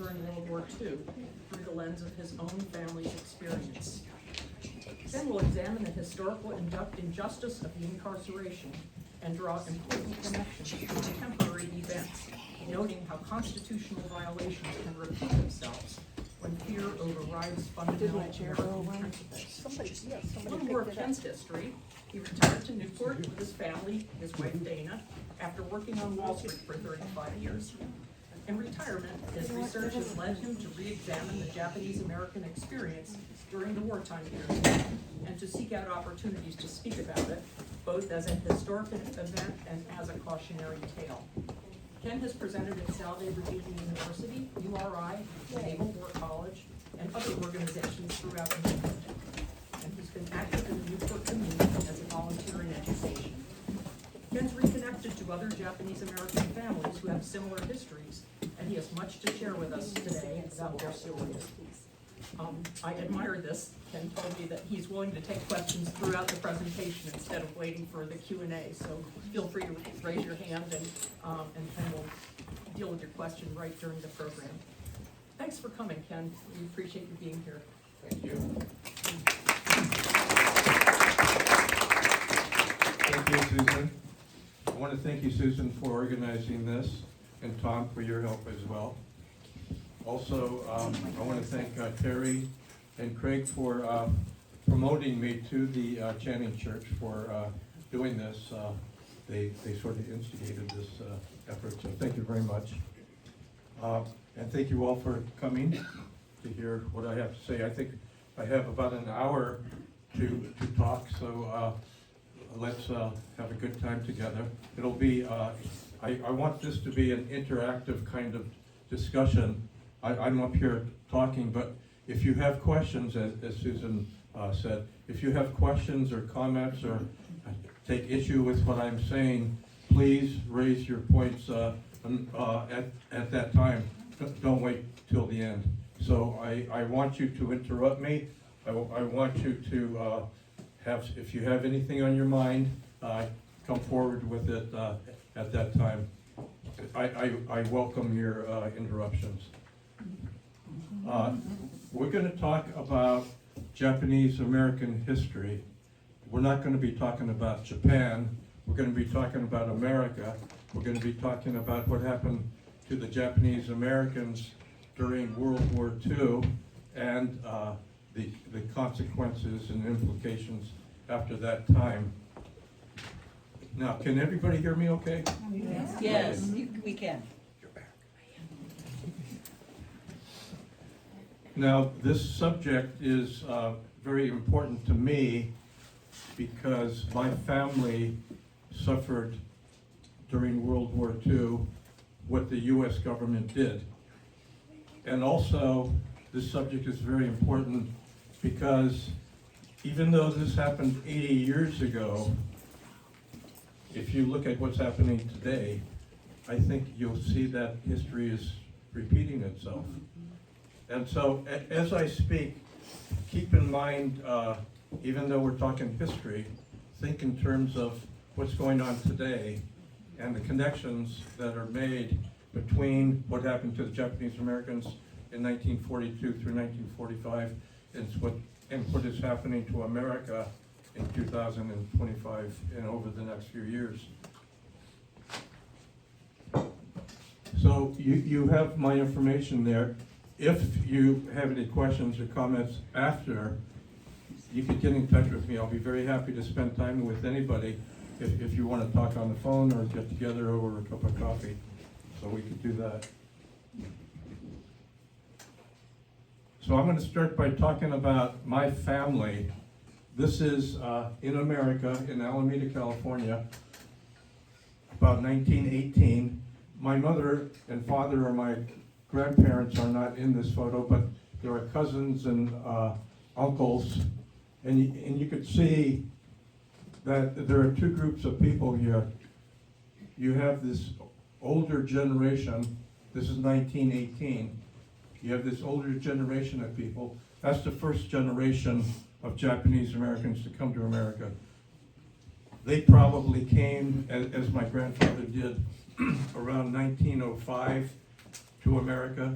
during World War II through the lens of his own family's experience. Ken will examine the historical injustice of the incarceration and draw important connections to contemporary events, noting how constitutional violations can repeat themselves when fear overrides fundamental American principles. One more of Ken's history. He retired to Newport with his family, his wife Dana, after working on Wall Street for 35 years. In retirement, his research has led him to re-examine the Japanese-American experience during the wartime period and to seek out opportunities to speak about it, both as a historic event and as a cautionary tale. Ken has presented at Salve Regina University, URI, Naval War College, and other organizations throughout Newport. And he's been active in the Newport community as a volunteer in education. Ken's reconnected to other Japanese-American families who have similar histories, and he has much to share with us today about their stories. I admire this. Ken told me that he's willing to take questions throughout the presentation instead of waiting for the Q&A, so feel free to raise your hand and we'll deal with your question right during the program. Thanks for coming, Ken. We appreciate you being here. Thank you. Thank you, Susan. I want to thank you, Susan, for organizing this, and Tom for your help as well. Also, I want to thank Terry and Craig for promoting me to the Channing Church for doing this. They sort of instigated this effort, so thank you very much. And thank you all for coming to hear what I have to say. I think I have about an hour to talk, so let's have a good time together. It'll be, I want this to be an interactive kind of discussion. I'm up here talking, but if you have questions, as Susan said, if you have questions or comments or take issue with what I'm saying, please raise your points at that time. Don't wait till the end. So I want you to interrupt me. I want you to if you have anything on your mind, come forward with it at that time. I welcome your interruptions. We're going to talk about Japanese American history. We're not going to be talking about Japan. We're going to be talking about America. We're going to be talking about what happened to the Japanese Americans during World War II and the consequences and implications after that time. Now, can everybody hear me okay? Yes, we can. Now, this subject is very important to me because my family suffered during World War II what the U.S. government did. And also, this subject is very important because even though this happened 80 years ago, if you look at what's happening today, I think you'll see that history is repeating itself. And so, as I speak, keep in mind, even though we're talking history, think in terms of what's going on today and the connections that are made between what happened to the Japanese Americans in 1942 through 1945 and what is happening to America in 2025 and over the next few years. So you have my information there. If you have any questions or comments after, you can get in touch with me. I'll be very happy to spend time with anybody if you want to talk on the phone or get together over a cup of coffee. So we could do that. So I'm going to start by talking about my family. This is in America, in Alameda, California, about 1918. My mother and father or my grandparents are not in this photo, but there are cousins and uncles, and you could see that there are two groups of people here. You have this older generation. This is 1918. You have this older generation of people. That's the first generation of Japanese Americans to come to America. They probably came, as my grandfather did, around 1905 to America.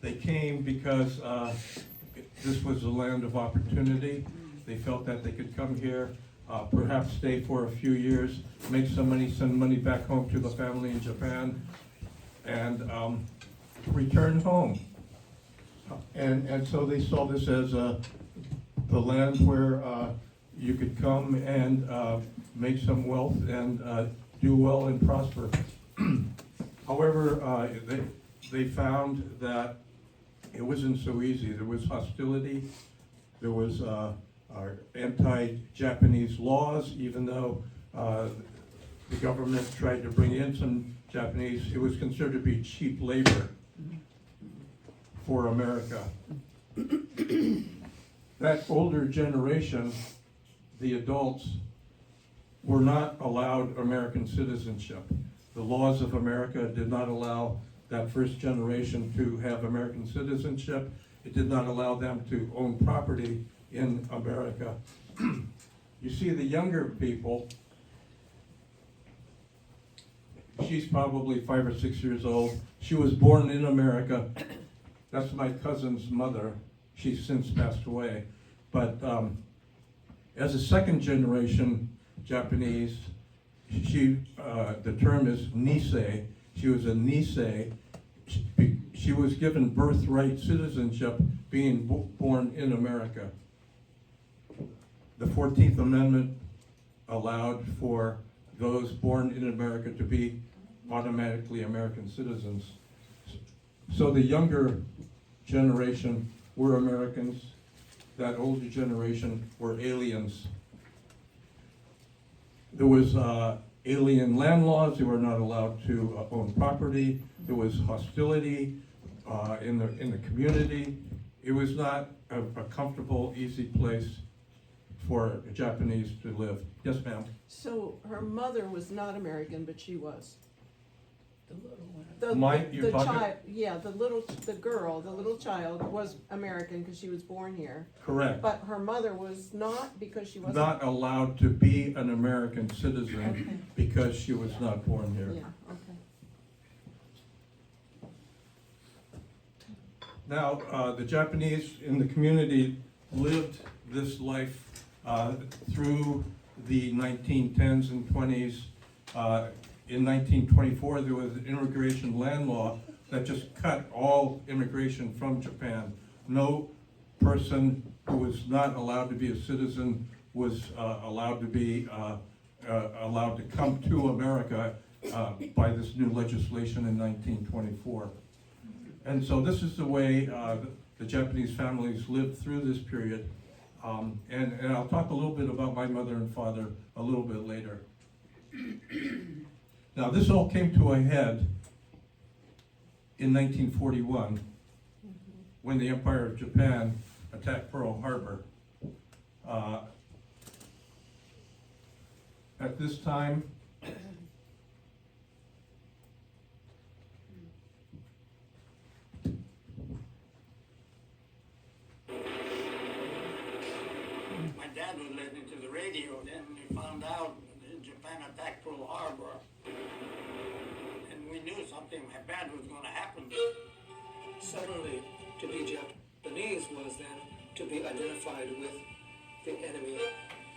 They came because this was a land of opportunity. They felt that they could come here, perhaps stay for a few years, make some money, send money back home to the family in Japan, and return home. And so they saw this as the land where you could come and make some wealth and do well and prosper. However, they found that it wasn't so easy. There was hostility. There was anti-Japanese laws, even though the government tried to bring in some Japanese. It was considered to be cheap labor for America. That older generation, the adults, were not allowed American citizenship. The laws of America did not allow that first generation to have American citizenship. It did not allow them to own property in America. You see the younger people, she's probably 5 or 6 years old. She was born in America. That's my cousin's mother. She's since passed away. But as a second generation Japanese, the term is Nisei. She was a Nisei. She was given birthright citizenship being born in America. The 14th Amendment allowed for those born in America to be automatically American citizens. So the younger generation were Americans. That older generation were aliens. There was alien land laws. They were not allowed to own property. There was hostility in the community. It was not a comfortable, easy place for Japanese to live. Yes, ma'am. So her mother was not American, but she was. The little one. You're talking- child, yeah, the little child was American because she was born here. Correct. But her mother was not because she wasn't. Not allowed to be an American citizen Okay. because she was not born here. Yeah, okay. Now, the Japanese in the community lived this life through the 1910s and 20s. In 1924, there was an immigration land law that just cut all immigration from Japan. No person who was not allowed to be a citizen was allowed to come to America by this new legislation in 1924. And so this is the way the Japanese families lived through this period. And I'll talk a little bit about my mother and father a little bit later. Now, this all came to a head in 1941 when the Empire of Japan attacked Pearl Harbor. At this time, my dad was listening to the radio, then we found out that Japan attacked Pearl Harbor. And we knew something bad was going to happen. Suddenly, to be Japanese was then to be identified with the enemy.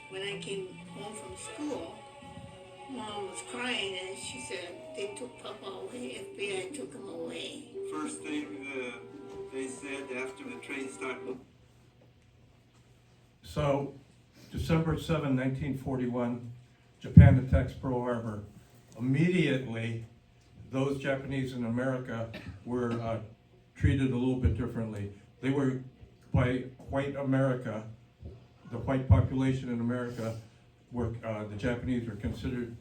When I came home from school, Mom was crying and she said they took Papa away, FBI took him away. First thing they said after the train started. so December 7, 1941, Japan attacks Pearl Harbor. Immediately, those Japanese in America were treated a little bit differently. They were, by white America, the white population in America, were the Japanese were considered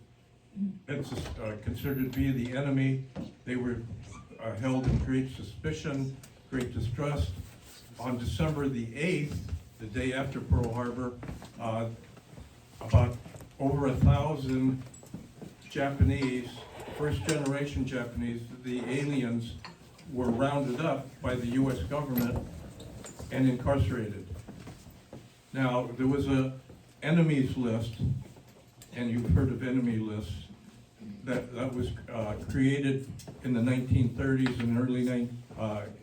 to be the enemy. They were held in great suspicion, great distrust. On December the 8th, the day after Pearl Harbor, about over 1,000 Japanese, first generation Japanese, the aliens, were rounded up by the US government and incarcerated. Now, there was a enemies list, and you've heard of enemy lists, that was created in the 1930s and early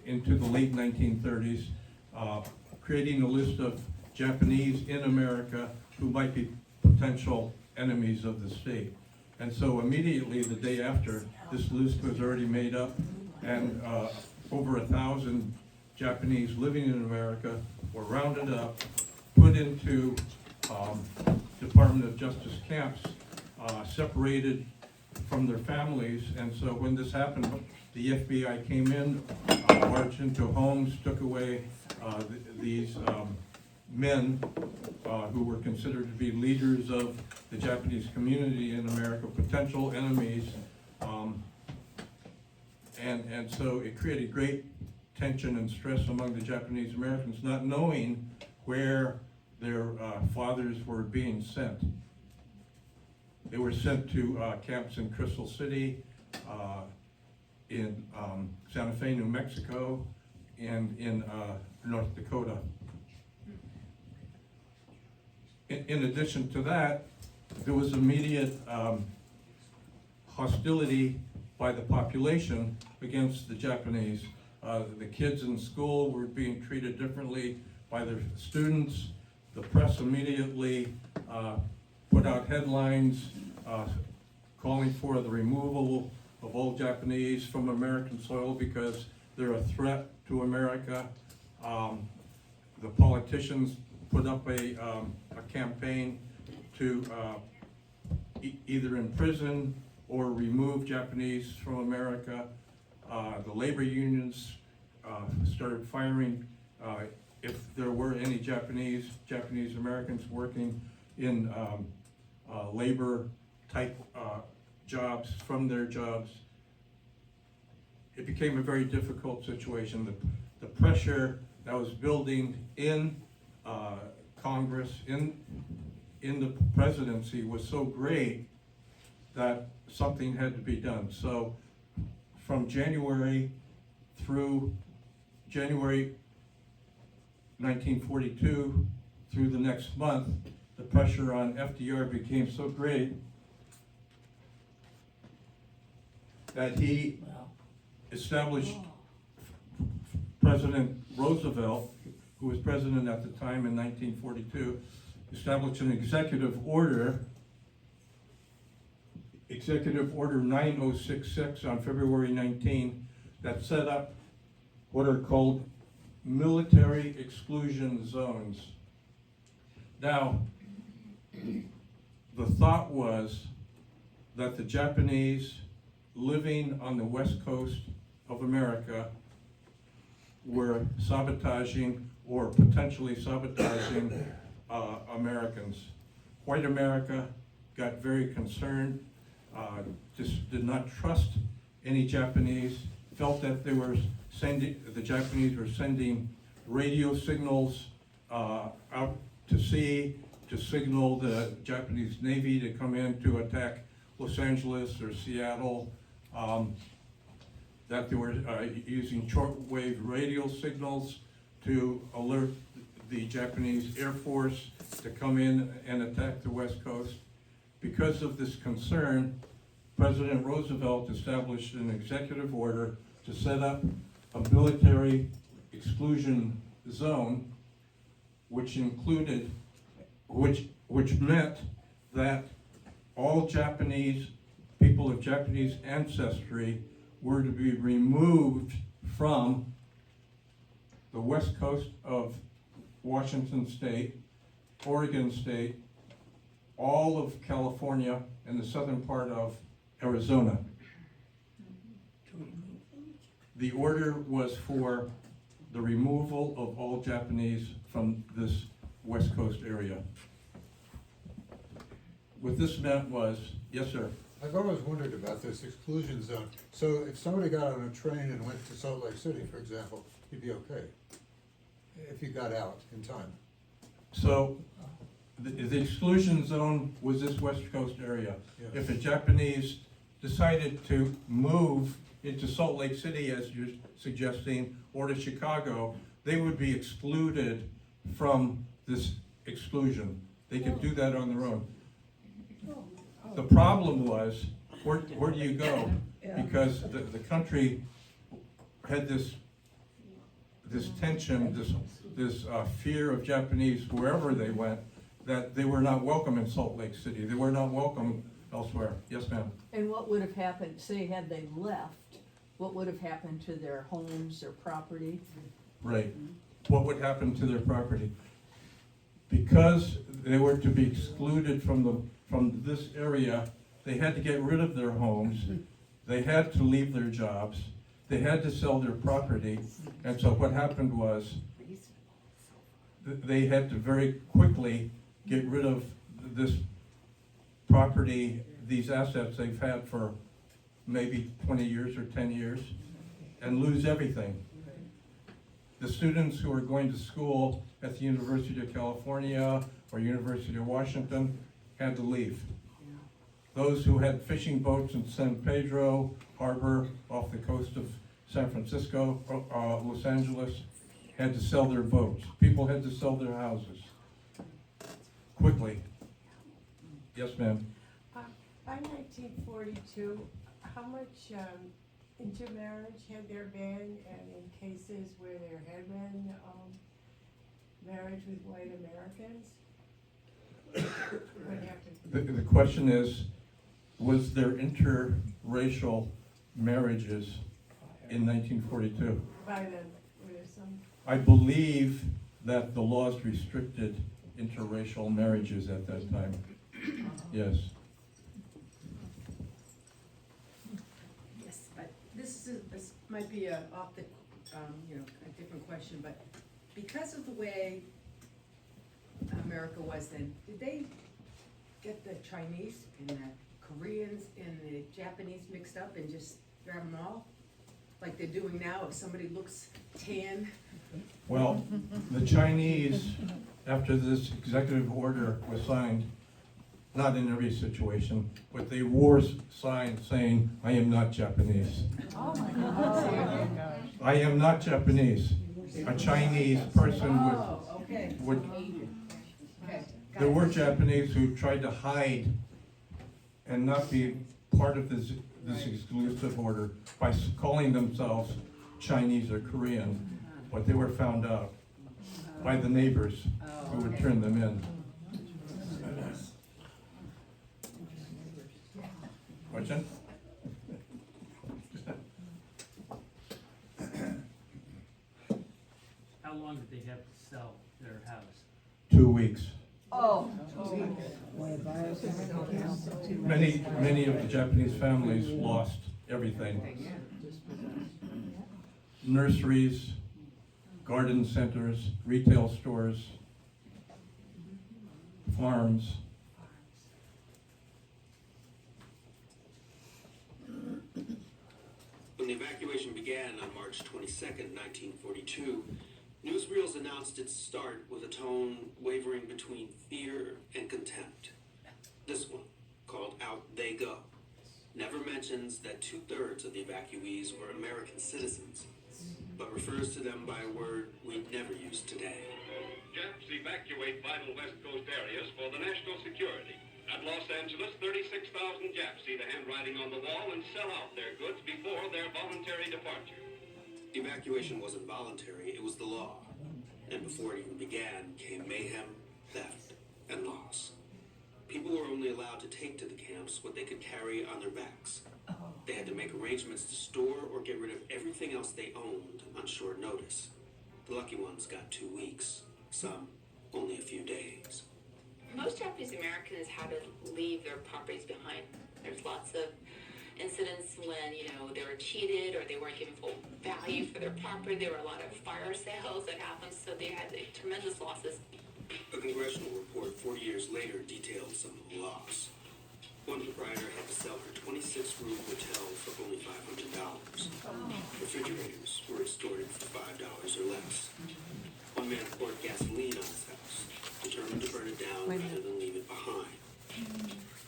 into the late 1930s, creating a list of Japanese in America who might be potential enemies of the state. And so immediately the day after, this list was already made up, and over 1,000 Japanese living in America were rounded up, put into Department of Justice camps, separated from their families. And so when this happened, the FBI came in, marched into homes, took away these men who were considered to be leaders of the Japanese community in America, potential enemies. And so it created great tension and stress among the Japanese Americans, not knowing where their fathers were being sent. They were sent to camps in Crystal City, in Santa Fe, New Mexico, and in North Dakota. In addition to that, there was immediate hostility by the population against the Japanese. The kids in school were being treated differently by their students. The press immediately put out headlines calling for the removal of all Japanese from American soil because they're a threat to America. The politicians put up a campaign to either imprison or remove Japanese from America. The labor unions started firing if there were any Japanese Americans working in labor type jobs from their jobs. It became a very difficult situation. The pressure that was building in Congress, in the presidency, was so great that something had to be done. So from January through January 1942 through the next month, the pressure on FDR became so great that he established President Roosevelt, who was president at the time in 1942, established an executive order 9066 on February 19, that set up what are called military exclusion zones. Now, the thought was that the Japanese living on the west coast of America were sabotaging or potentially sabotaging Americans. White America got very concerned, just did not trust any Japanese, felt that the Japanese were sending radio signals out to sea to signal the Japanese Navy to come in to attack Los Angeles or Seattle, that they were using shortwave radio signals to alert the Japanese Air Force to come in and attack the West Coast. Because of this concern, President Roosevelt established an executive order to set up a military exclusion zone, which meant that all Japanese people of Japanese ancestry were to be removed from the west coast of Washington State, Oregon State, all of California, and the southern part of Arizona. The order was for the removal of all Japanese from this west coast area. What this meant was, yes, sir? I've always wondered about this exclusion zone. So if somebody got on a train and went to Salt Lake City, for example, he'd be okay, if he got out in time. So the exclusion zone was this west coast area. Yes. If the Japanese decided to move into Salt Lake City, as you're suggesting, or to Chicago, they would be excluded from this exclusion. They could do that on their own. The problem was, where do you go? Because the country had this tension, this fear of Japanese wherever they went, that they were not welcome in Salt Lake City. They were not welcome elsewhere. Yes, ma'am. And what would have happened, say had they left, what would have happened to their homes, their property? Right. What would happen to their property? Because they were to be excluded from this area, they had to get rid of their homes, they had to leave their jobs, they had to sell their property, and so what happened was, they had to very quickly get rid of this property, these assets they've had for maybe 20 years or 10 years, and lose everything. The students who are going to school at the University of California or University of Washington had to leave. Those who had fishing boats in San Pedro Harbor off the coast of San Francisco, Los Angeles, had to sell their boats. People had to sell their houses quickly. Yes, ma'am. By 1942, how much intermarriage had there been, and in cases where there had been marriage with white Americans? Would have to The question is, was there interracial marriages in 1942? by then, were there some? I believe that the laws restricted interracial marriages at that time. Yes. Yes, but this might be a off the, a different question, but because of the way America was then, did they get the Chinese and the Koreans and the Japanese mixed up and just grab them all? Like they're doing now, if somebody looks tan? Well, the Chinese, after this executive order was signed, not in every situation, but they wore signs saying, "I am not Japanese. Oh my God. I am not Japanese." A Chinese person Oh, okay. would, Okay, got there it. were Japanese who tried to hide and not be part of this exclusive order by calling themselves Chinese or Korean, but they were found out by the neighbors who would turn them in. Question? How long did they have to sell their house? 2 weeks. Oh. Many of the Japanese families lost everything. Nurseries, garden centers, retail stores, farms. When the evacuation began on March 22nd, 1942, newsreels announced its start with a tone wavering between fear and contempt. This one, called Out They Go, never mentions that 2/3 of the evacuees were American citizens, but refers to them by a word we'd never use today. Japs evacuate vital West Coast areas for the national security. At Los Angeles, 36,000 Japs see the handwriting on the wall and sell out their goods before their voluntary departure. Evacuation wasn't voluntary, it was the law. And before it even began, came mayhem, theft, and loss. People were only allowed to take to the camps what they could carry on their backs. They had to make arrangements to store or get rid of everything else they owned on short notice. The lucky ones got 2 weeks, some only a few days. Most Japanese Americans had to leave their properties behind. There's lots of incidents when, they were cheated or they weren't given full value for their property. There were a lot of fire sales that happened, so they had tremendous losses. A congressional report 40 years later detailed some of the loss. One proprietor had to sell her 26-room hotel for only $500. Refrigerators were extorted for $5 or less. One man poured gasoline on his house, determined to burn it down rather than leave it behind.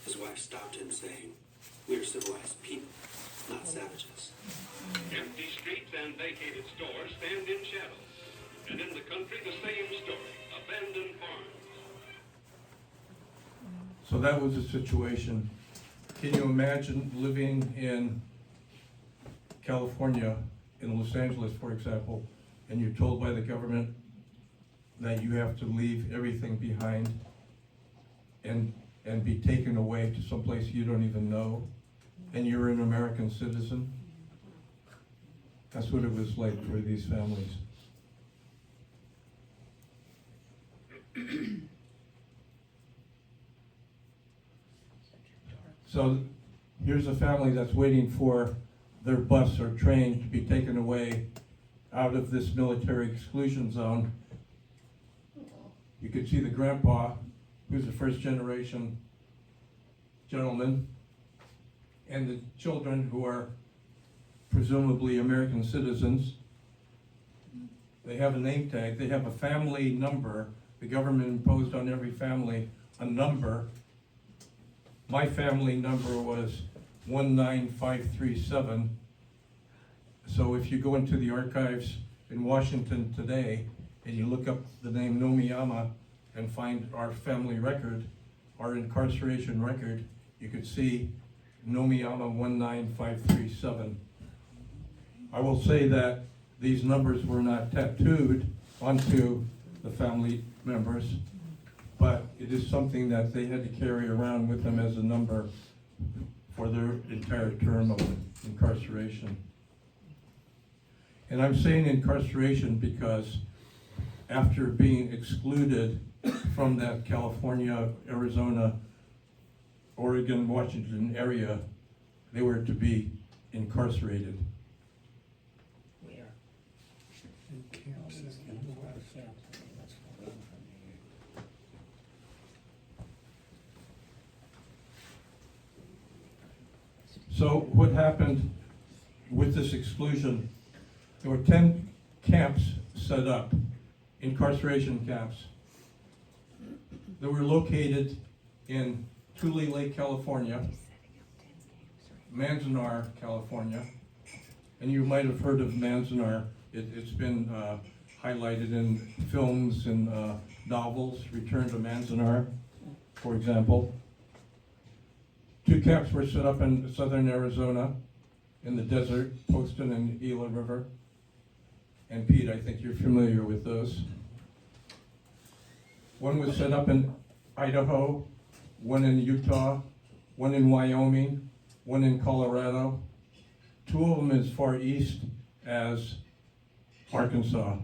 His wife stopped him, saying, "We are civilized people, not savages." Empty streets and vacated stores stand in shadows. And in the country, the same story, abandoned farms. So that was the situation. Can you imagine living in California in Los Angeles, for example, and you're told by the government that you have to leave everything behind and be taken away to someplace you don't even know, and you're an American citizen. That's what it was like for these families. So here's a family that's waiting for their bus or train to be taken away out of this military exclusion zone. You could see the grandpa, who's a first generation gentleman, and the children who are presumably American citizens. They have a name tag, they have a family number. The government imposed on every family a number. My family number was 19537. So if you go into the archives in Washington today and you look up the name Nomiyama and find our family record, our incarceration record, you could see Nomiyama 19537. I will say that these numbers were not tattooed onto the family members, but it is something that they had to carry around with them as a number for their entire term of incarceration. And I'm saying incarceration because after being excluded from that California, Arizona, Oregon, Washington area, they were to be incarcerated. So what happened with this exclusion? There were 10 camps set up, incarceration camps. They were located in Tule Lake, California, Manzanar, California, and you might have heard of Manzanar. It's been highlighted in films and novels, Return to Manzanar, for example. 2 camps were set up in southern Arizona, in the desert, Poston and Gila River. And Pete, I think you're familiar with those. One was set up in Idaho, one in Utah, one in Wyoming, one in Colorado. 2 of them as far east as Arkansas.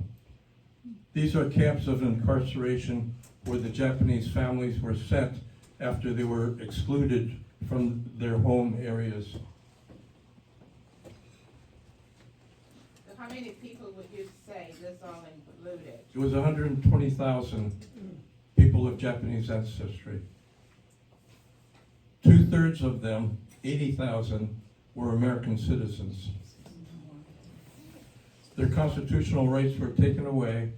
These are camps of incarceration where the Japanese families were sent after they were excluded from their home areas. How many people would you say this all included? It was 120,000 people of Japanese ancestry. 2/3 of them, 80,000, were American citizens. Their constitutional rights were taken away.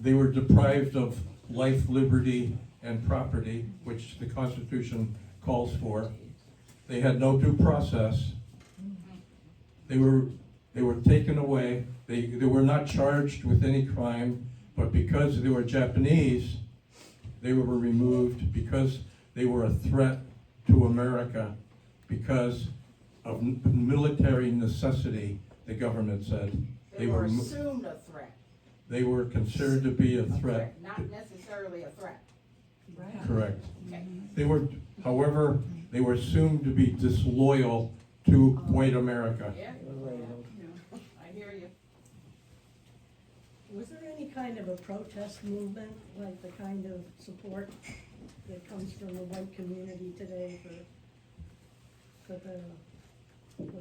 They were deprived of life, liberty, and property, which the Constitution calls for. They had no due process. They were taken away. They were not charged with any crime, but because they were Japanese, they were removed because they were a threat to America because of military necessity, the government said. They were assumed a threat. They were considered to be a threat. Not necessarily a threat. Right. Correct. Okay. They were, however, they were assumed to be disloyal to white America. Yeah, I hear you. Was there any kind of a protest movement, like the kind of support that comes from the white community today for the?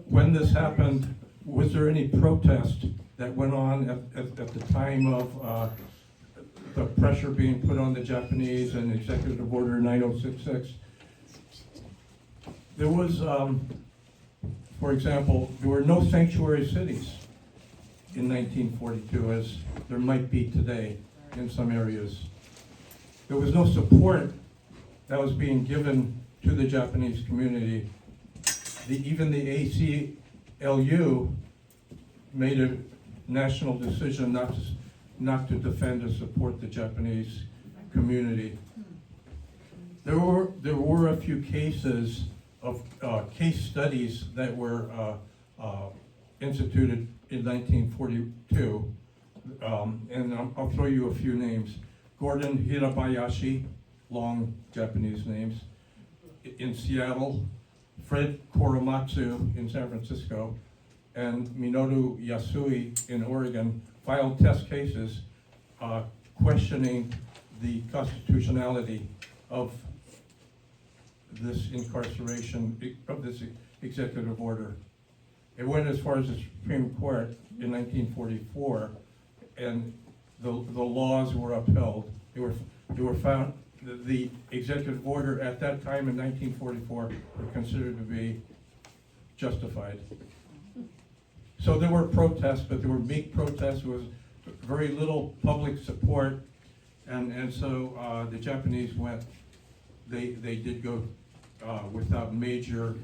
When this happened, was there any protest that went on at the time of the pressure being put on the Japanese and Executive Order 9066? There was, for example, there were no sanctuary cities in 1942 as there might be today in some areas. There was no support that was being given to the Japanese community. Even the ACLU made a national decision not to defend or support the Japanese community. There were a few cases of case studies that were instituted in 1942, and I'll throw you a few names. Gordon Hirabayashi, long Japanese names, in Seattle, Fred Korematsu in San Francisco, and Minoru Yasui in Oregon filed test cases questioning the constitutionality of this incarceration, of this executive order. It went as far as the Supreme Court in 1944, and the laws were upheld. They were found, the executive order at that time in 1944 were considered to be justified. So there were protests, but there were meek protests. There was very little public support, and so the Japanese went. They did go without major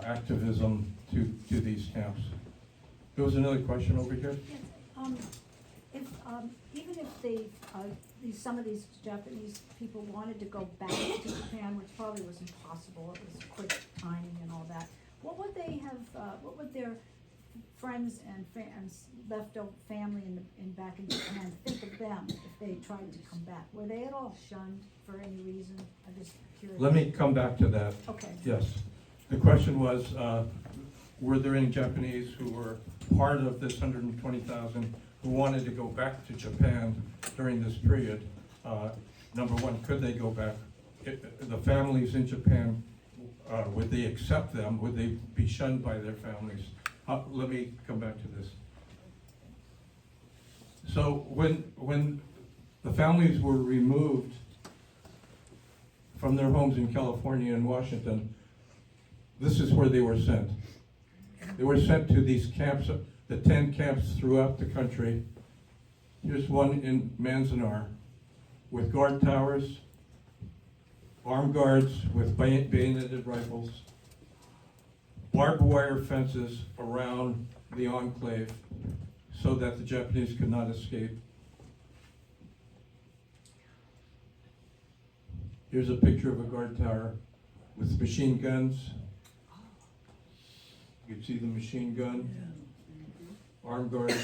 activism to these camps. There was another question over here. Even if they, some of these Japanese people wanted to go back to Japan, which probably was impossible, it was quick timing and all that, what would they have, what would their friends and fans, leftover family in back in Japan think of them if they tried to come back? Were they at all shunned for any reason? I'm just curious. Let me come back to that. Okay. Yes. The question was, were there any Japanese who were part of this 120,000 who wanted to go back to Japan during this period? Number one, could they go back? The families in Japan, would they accept them? Would they be shunned by their families? Let me come back to this. So when the families were removed from their homes in California and Washington, this is where they were sent. They were sent to these camps, the 10 camps throughout the country. Here's one in Manzanar with guard towers, armed guards with bayoneted rifles, barbed wire fences around the enclave so that the Japanese could not escape. Here's a picture of a guard tower with machine guns. You can see the machine gun, armed guards,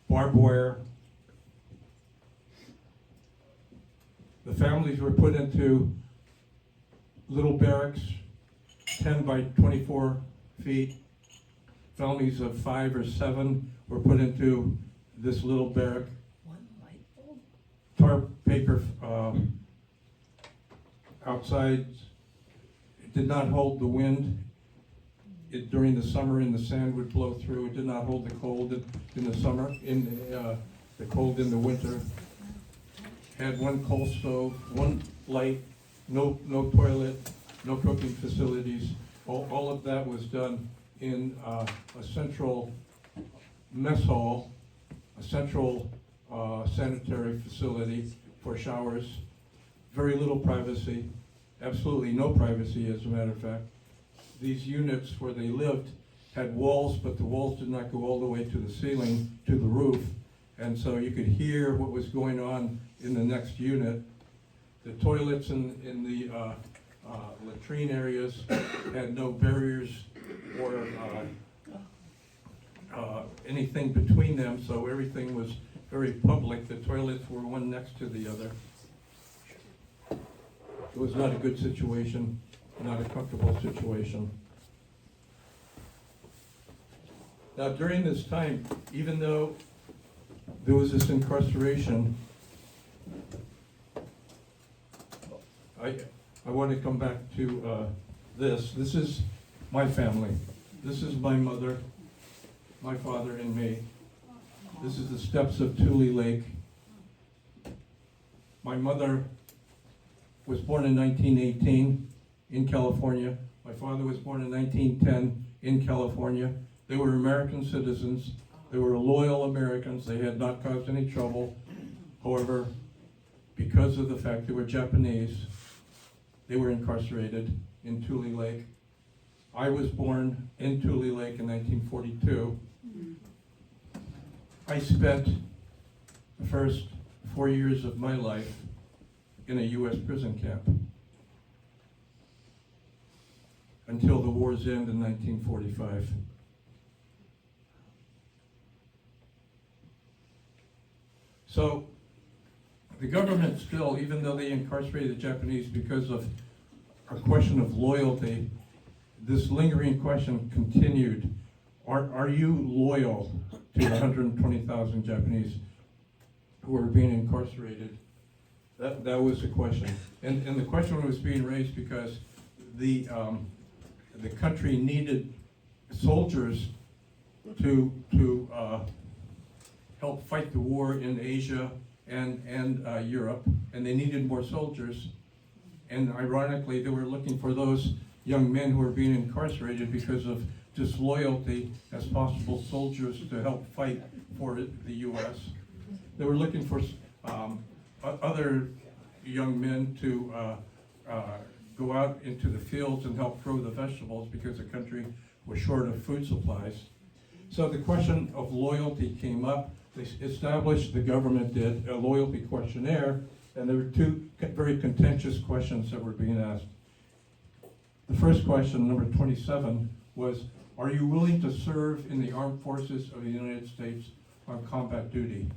barbed wire. The families were put into little barracks, 10 by 24 feet. Families of 5 or 7 were put into this little barrack. Tarp paper outside. It did not hold the wind. During the summer, and the sand would blow through. It did not hold the cold in the summer, the cold in the winter. Had one coal stove, one light, no toilet, no cooking facilities. All of that was done in a central mess hall, a central sanitary facility for showers. Very little privacy, absolutely no privacy, as a matter of fact. These units where they lived had walls, but the walls did not go all the way to the ceiling, to the roof, and so you could hear what was going on in the next unit. The toilets in the latrine areas had no barriers or anything between them, so everything was very public. The toilets were one next to the other. It was not a good situation, not a comfortable situation. Now, during this time, even though there was this incarceration, I want to come back to this. This is my family. This is my mother, my father, and me. This is the steps of Tule Lake. My mother was born in 1918 in California. My father was born in 1910 in California. They were American citizens. They were loyal Americans. They had not caused any trouble. However, because of the fact they were Japanese, they were incarcerated in Tule Lake. I was born in Tule Lake in 1942. I spent the first 4 years of my life in a U.S. prison camp. until the war's end in 1945. So the government still, even though they incarcerated the Japanese because of a question of loyalty, this lingering question continued. Are you loyal to the 120,000 Japanese who are being incarcerated? That was the question. And the question was being raised because the country needed soldiers to help fight the war in Asia and Europe, and they needed more soldiers. And ironically, they were looking for those young men who were being incarcerated because of disloyalty as possible soldiers to help fight for the U.S. They were looking for other young men to go out into the fields and help grow the vegetables because the country was short of food supplies. So the question of loyalty came up. They established, the government did, a loyalty questionnaire, and there were two very contentious questions that were being asked. The first question, number 27, was, are you willing to serve in the armed forces of the United States on combat duty?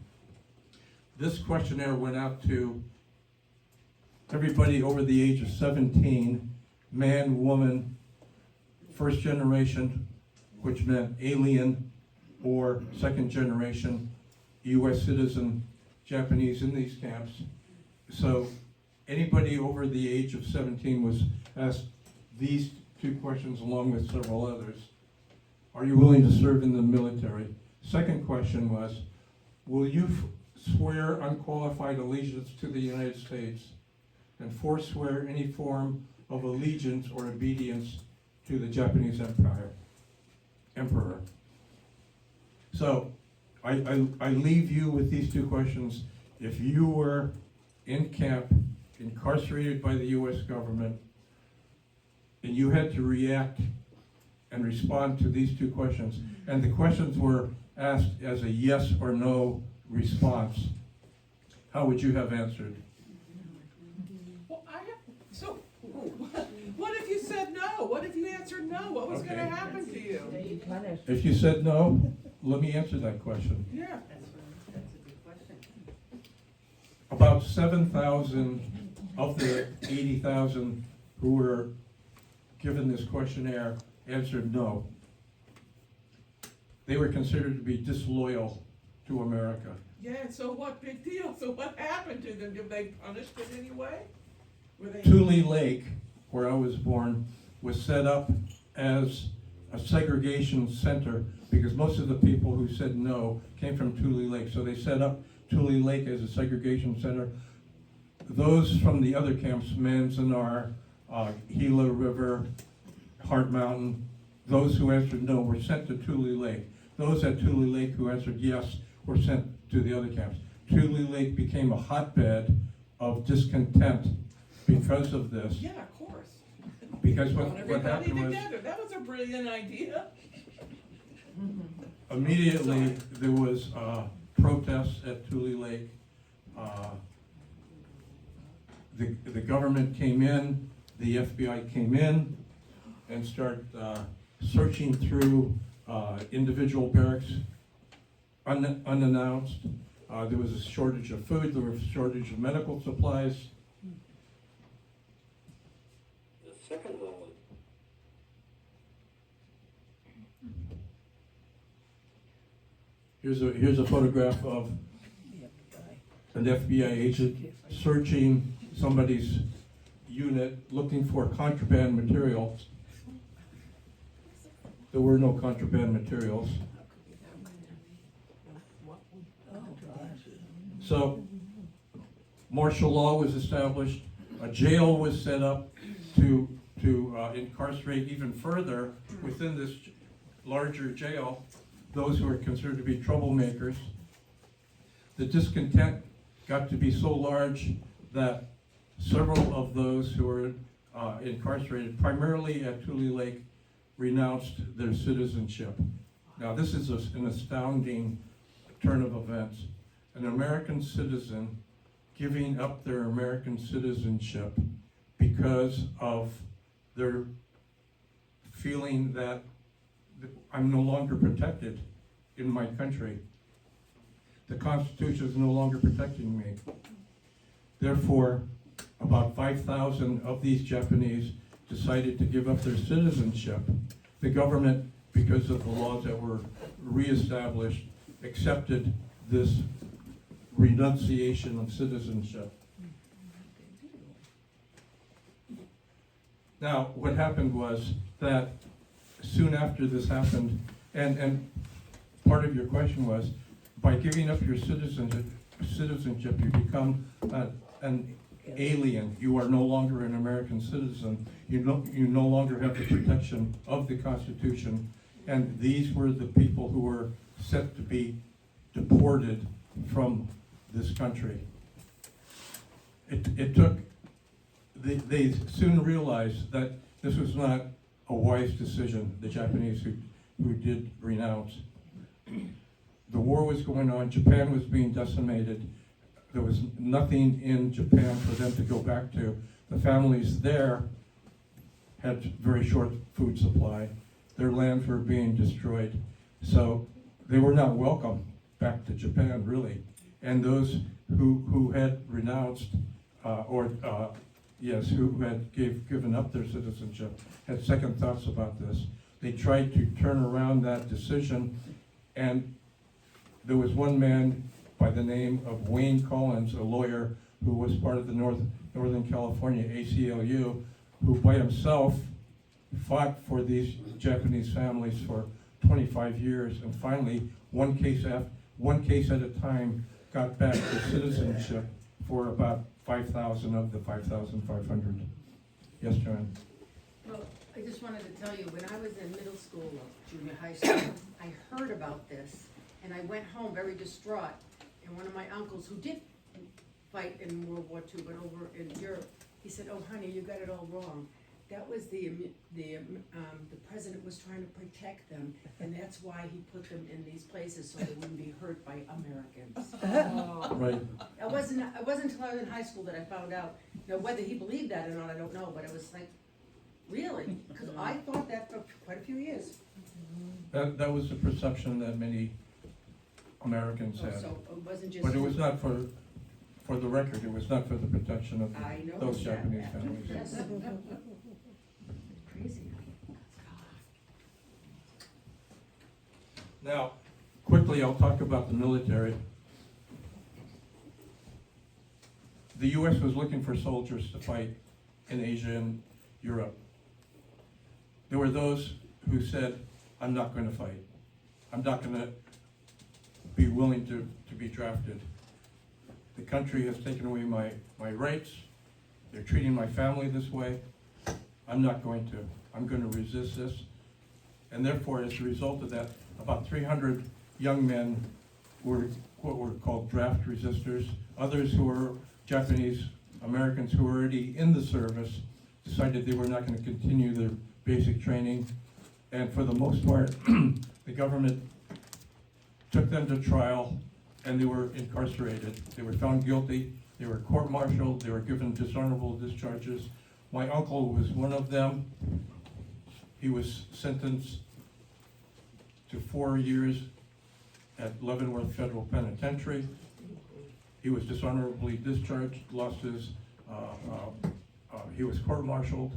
This questionnaire went out to everybody over the age of 17, man, woman, first generation, which meant alien, or second generation U.S. citizen Japanese in these camps. So anybody over the age of 17 was asked these two questions along with several others. Are you willing to serve in the military? Second question was, will you swear unqualified allegiance to the United States and forswear any form of allegiance or obedience to the Japanese emperor? So I leave you with these two questions. If you were in camp, incarcerated by the U.S. government, and you had to react and respond to these two questions, and the questions were asked as a yes or no response, how would you have answered? Well, so, what if you said no? What if you answered no? What was gonna happen to you? If you said no, let me answer that question. Yeah. About 7,000 of the 80,000 who were given this questionnaire answered no. They were considered to be disloyal to America. Yeah, so what, big deal? So what happened to them? Did they punished in any way? Were they? Tule Lake, where I was born, was set up as a segregation center because most of the people who said no came from Tule Lake. So they set up Tule Lake as a segregation center. Those from the other camps, Manzanar, Gila River, Hart Mountain, those who answered no were sent to Tule Lake. Those at Tule Lake who answered yes were sent to the other camps. Tule Lake became a hotbed of discontent because of this. Yeah, of course. Because Brought what everybody happened was, together. That was a brilliant idea. immediately there was protests at Tule Lake. The government came in, the FBI came in and started searching through individual barracks unannounced. There was a shortage of food, there was a shortage of medical supplies. The second one was Here's a photograph of an FBI agent searching somebody's unit looking for contraband materials. There were no contraband materials. So martial law was established. A jail was set up to incarcerate even further within this larger jail those who were considered to be troublemakers. The discontent got to be so large that several of those who were incarcerated, primarily at Tule Lake, renounced their citizenship. Now this is an astounding turn of events. An American citizen giving up their American citizenship because of their feeling that I'm no longer protected in my country. The Constitution is no longer protecting me. Therefore, about 5,000 of these Japanese decided to give up their citizenship. The government, because of the laws that were reestablished, accepted this renunciation of citizenship. Now, what happened was that soon after this happened, and part of your question was, by giving up your citizenship, you become an alien. You are no longer an American citizen. You no longer have the protection of the Constitution. And these were the people who were set to be deported from this country. They soon realized that this was not a wise decision, the Japanese who did renounce. The war was going on, Japan was being decimated. There was nothing in Japan for them to go back to. The families there had very short food supply. Their lands were being destroyed. So they were not welcome back to Japan, really. And those who had renounced, who had given up their citizenship, had second thoughts about this. They tried to turn around that decision, and there was one man by the name of Wayne Collins, a lawyer who was part of the Northern California ACLU, who by himself fought for these Japanese families for 25 years, and finally, one case at a time, got back the citizenship for about 5,000 of the 5,500. Yes, Joanne? Well, I just wanted to tell you, when I was in middle school or junior high school, I heard about this, and I went home very distraught. And one of my uncles, who did fight in World War II, but over in Europe, he said, "Oh, honey, you got it all wrong. That was the president was trying to protect them, and that's why he put them in these places so they wouldn't be hurt by Americans." Right. It wasn't until I was in high school that I found out. Now, whether he believed that or not, I don't know. But it was like, really, because I thought that for quite a few years. That was the perception that many Americans had. So it wasn't just. But it was not for the record, it was not for the protection of I know those that. Japanese families. Yes. Crazy. Now, quickly, I'll talk about the military. The U.S. was looking for soldiers to fight in Asia and Europe. There were those who said, "I'm not going to fight. I'm not going to be willing to be drafted. The country has taken away my rights. They're treating my family this way. I'm not going to. I'm going to resist this." And therefore, as a result of that, about 300 young men were what were called draft resistors. Others who were Japanese Americans who were already in the service decided they were not going to continue their basic training. And for the most part, the government took them to trial, and they were incarcerated. They were found guilty, they were court-martialed, they were given dishonorable discharges. My uncle was one of them. He was sentenced to 4 years at Leavenworth Federal Penitentiary. He was dishonorably discharged, lost his, he was court-martialed,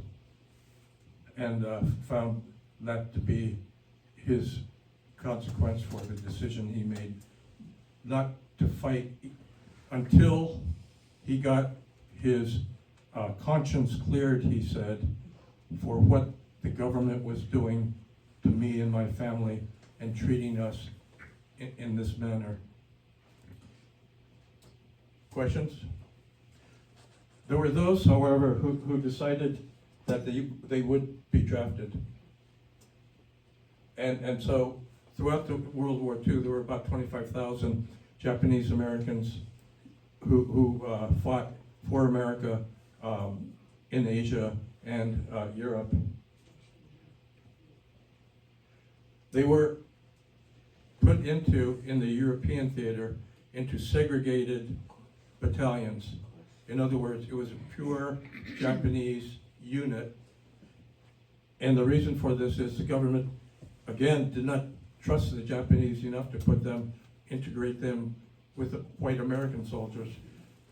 and found that to be his consequence for the decision he made not to fight until he got his conscience cleared, he said, for what the government was doing to me and my family and treating us in this manner. Questions? There were those, however, who decided that they would be drafted. And so throughout the World War II, there were about 25,000 Japanese Americans who fought for America in Asia and Europe. They were put in the European theater, into segregated battalions. In other words, it was a pure Japanese unit, And the reason for this is the government, again, did not trust the Japanese enough to integrate them with the white American soldiers.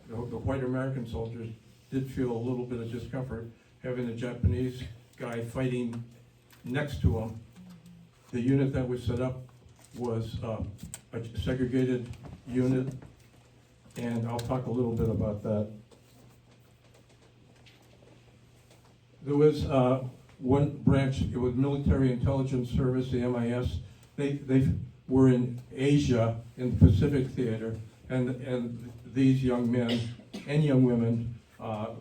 The white American soldiers did feel a little bit of discomfort having a Japanese guy fighting next to them. The unit that was set up was a segregated unit, and I'll talk a little bit about that. There was one branch, it was Military Intelligence Service, the MIS. They were in Asia, in the Pacific Theater, and these young men and young women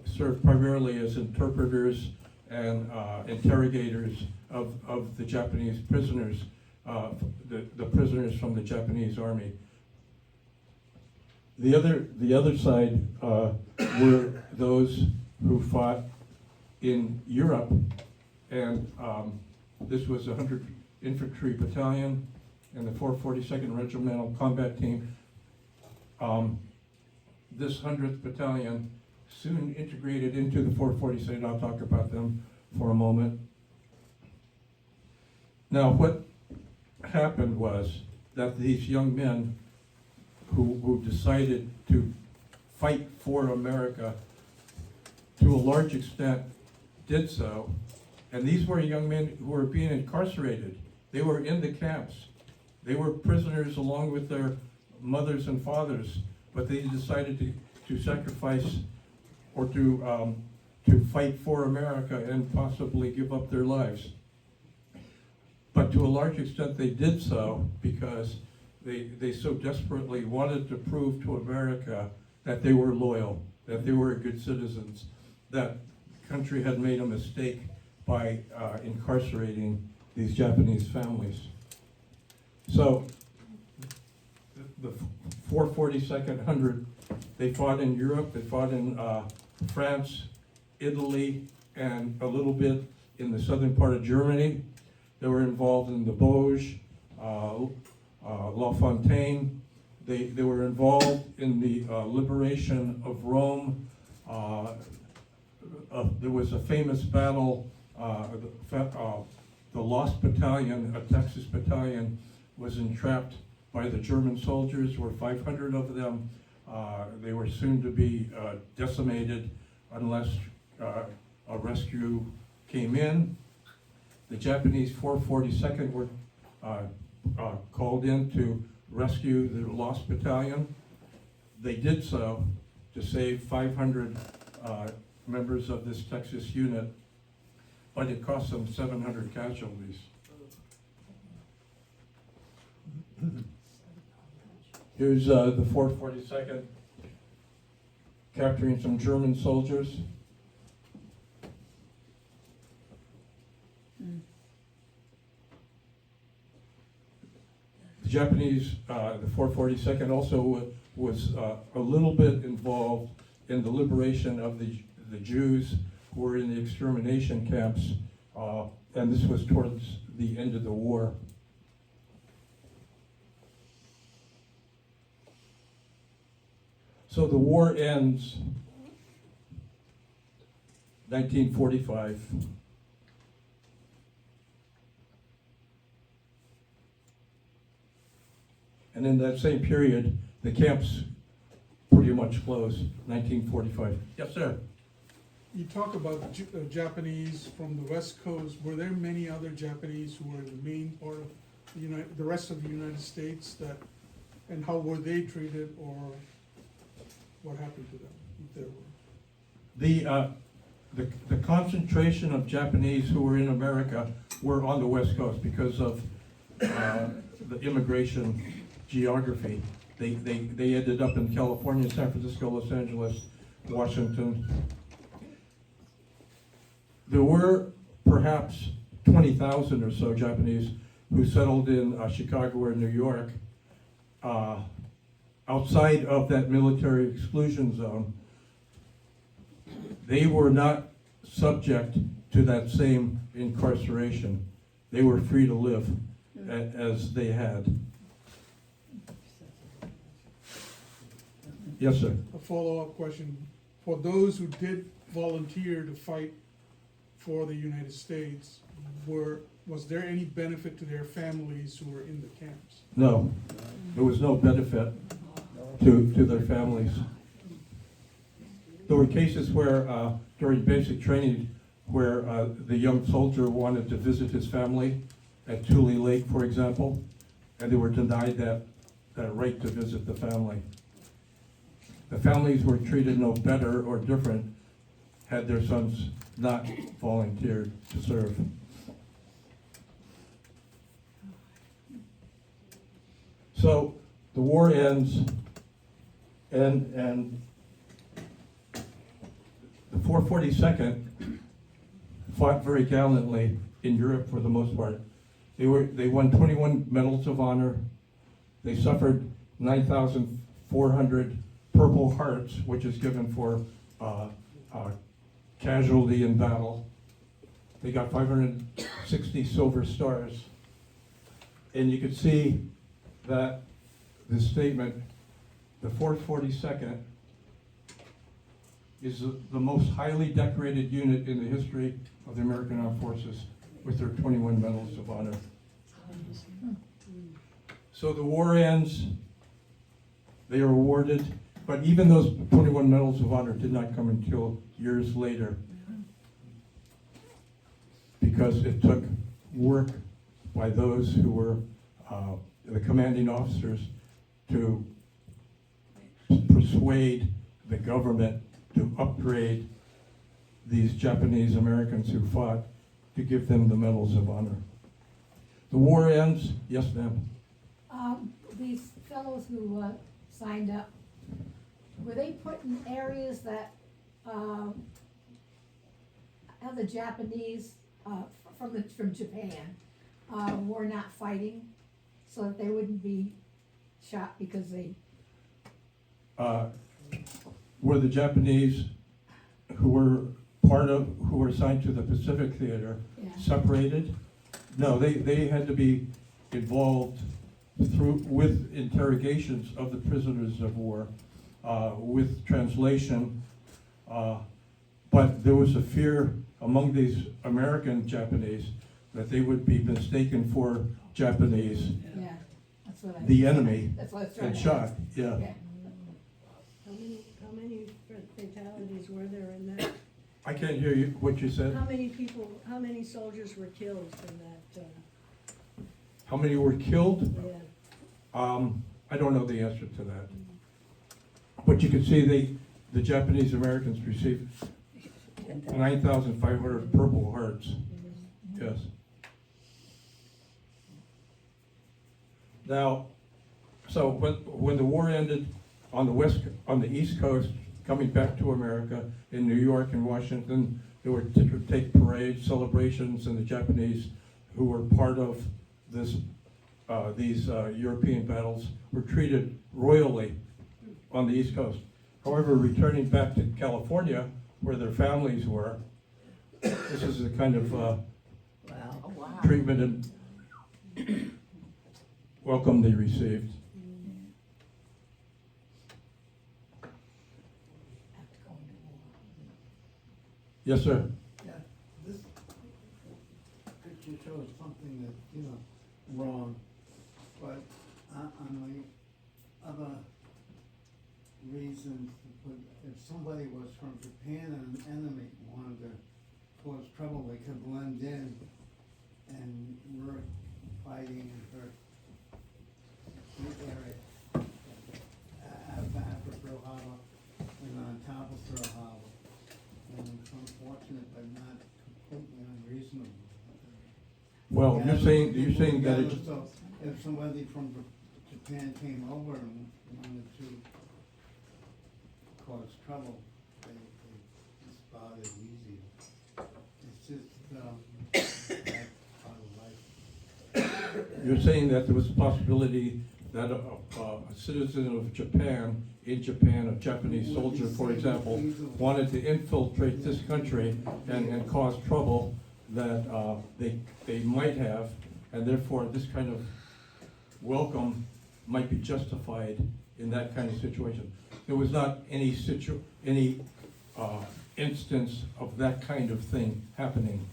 served primarily as interpreters and interrogators of the Japanese prisoners, the prisoners from the Japanese army. The other side were those who fought in Europe, and this was a 100 Infantry Battalion and the 442nd Regimental Combat Team. This 100th Battalion soon integrated into the 442nd. I'll talk about them for a moment. Now, what happened was that these young men who decided to fight for America, to a large extent, did so. And these were young men who were being incarcerated. They were in the camps. They were prisoners along with their mothers and fathers, but they decided to sacrifice or to fight for America and possibly give up their lives. But to a large extent they did so because they so desperately wanted to prove to America that they were loyal, that they were good citizens, that the country had made a mistake by incarcerating these Japanese families. So the 442nd 100, they fought in Europe, they fought in France, Italy, and a little bit in the southern part of Germany. They were involved in the Vosges, La Fontaine. They were involved in the liberation of Rome. There was a famous battle, the Lost Battalion, a Texas battalion, was entrapped by the German soldiers. There were 500 of them. They were soon to be decimated unless a rescue came in. The Japanese 442nd were called in to rescue the Lost Battalion. They did so to save 500 members of this Texas unit, but it cost them 700 casualties. Here's the 442nd capturing some German soldiers. The Japanese, the 442nd also was a little bit involved in the liberation of the Jews who were in the extermination camps, and this was towards the end of the war. So the war ends 1945. And in that same period, the camps pretty much closed, 1945. Yes, sir? You talk about Japanese from the West Coast. Were there many other Japanese who were in the main part of the rest of the United States and how were they treated, or what happened to them, if there were? The concentration of Japanese who were in America were on the West Coast because of the immigration geography. They ended up in California, San Francisco, Los Angeles, Washington. There were perhaps 20,000 or so Japanese who settled in Chicago or New York. Outside of that military exclusion zone, they were not subject to that same incarceration. They were free to live as they had. Yes, sir. A follow-up question. For those who did volunteer to fight for the United States, was there any benefit to their families who were in the camps? No, there was no benefit to their families. There were cases where, during basic training, where the young soldier wanted to visit his family at Tule Lake, for example, and they were denied that right to visit the family. The families were treated no better or different had their sons not volunteered to serve. So the war ends, and the 442nd fought very gallantly in Europe for the most part. They won 21 medals of honor. They suffered 9,400 Purple Hearts, which is given for casualty in battle. They got 560 Silver Stars. And you could see that the statement, the 442nd, is the most highly decorated unit in the history of the American Armed Forces, with their 21 medals of honor. So the war ends, they are awarded, but even those 21 medals of honor did not come until years later, because it took work by those who were the commanding officers to persuade the government to upgrade these Japanese Americans who fought, to give them the medals of honor. The war ends. Yes, ma'am. These fellows who signed up, were they put in areas that other Japanese from Japan were not fighting, so that they wouldn't be shot because they? Were the Japanese who were assigned to the Pacific Theater separated? No, they had to be involved with interrogations of the prisoners of war, with translation, but there was a fear among these American Japanese that they would be mistaken for Japanese, Yeah, that's what I. the enemy, That's what I was trying and to shot. ask. Yeah. How many fatalities were there in that? I can't hear you. What you said? How many soldiers were killed in that, How many were killed? yeah? I don't know the answer to that. But you can see the Japanese Americans received 9,500 Purple Hearts. Yes. Now, so when the war ended on the East Coast, coming back to America in New York and Washington, they were to take parades, celebrations, and the Japanese who were part of these European battles were treated royally on the East Coast. However, returning back to California, where their families were, this is the kind of treatment and welcome they received. Yes, sir. Yeah, this picture shows something that's, wrong, but on the other reasons, if somebody was from Japan and an enemy wanted to cause trouble, they could blend in and work fighting in her area after Pearl Harbor and on top of Pearl Harbor. And it's unfortunate, but not completely unreasonable. Well, you're saying that it's, So if somebody from Japan came over and wanted to cause trouble, they just about as easy. It's just that part of life. you're saying that there was a possibility that a citizen of Japan, in Japan, a Japanese soldier, for example, wanted to infiltrate this country and cause trouble that they might have, and therefore this kind of welcome might be justified in that kind of situation. There was not any instance of that kind of thing happening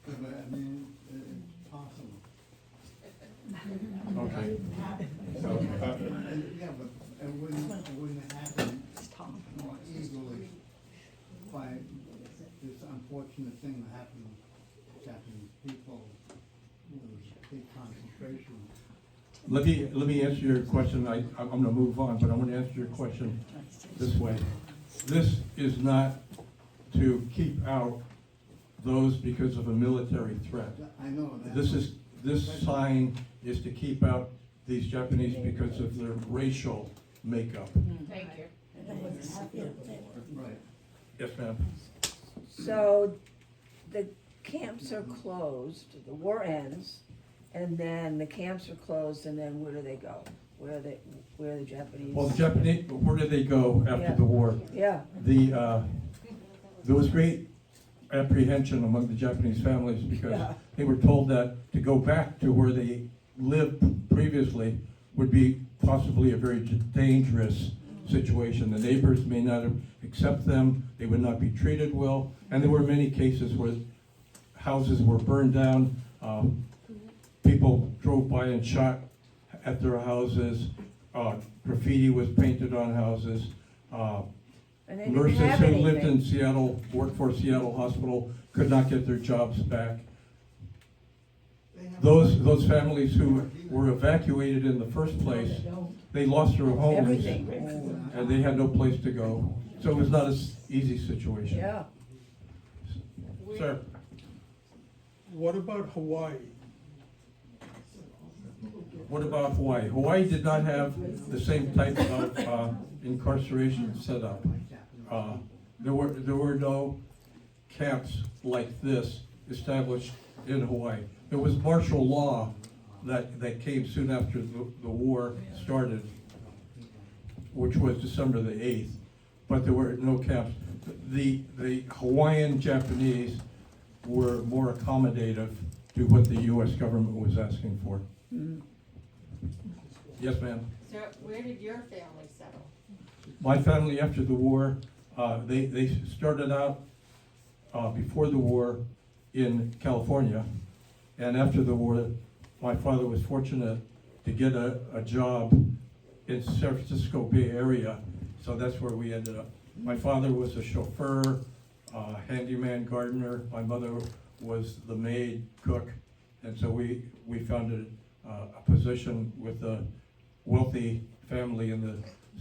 But I mean, it's possible. Okay. So, Yeah, but it wouldn't happen more easily by this unfortunate thing that happened with Japanese people with a big concentration. let me answer your question. I'm gonna move on, but I'm gonna answer your question this way. This is not to keep out those because of a military threat. I know that. This sign is to keep out these Japanese because of their racial makeup. Thank you. Right. Yes, ma'am. So the camps are closed, the war ends, and then the camps are closed, and then where do they go? Where are the Japanese? Well, the Japanese, where did they go after Yeah. the war? Yeah. There was great apprehension among the Japanese families because Yeah. they were told that to go back to where they lived previously would be possibly a very dangerous situation. The neighbors may not accept them, they would not be treated well, and there were many cases where houses were burned down, people drove by and shot at their houses, graffiti was painted on houses. And they didn't Nurses have who lived anything. in Seattle, worked for Seattle Hospital, could not get their jobs back. Those families who were evacuated in the first place, they lost their homes, Everything. and they had no place to go. So it was not an easy situation. Yeah. Sir? What about Hawaii? What about Hawaii? Hawaii did not have the same type of incarceration set up. There were no camps like this established in Hawaii. There was martial law that came soon after the war started, which was December the 8th, but there were no camps. The Hawaiian Japanese were more accommodative to what the U.S. government was asking for. Yes, ma'am. So where did your family settle? My family, after the war, they started out before the war in California, and after the war, my father was fortunate to get a job in San Francisco Bay Area, so that's where we ended up. My father was a chauffeur, handyman, gardener. My mother was the maid, cook, and so we founded a position with a wealthy family in the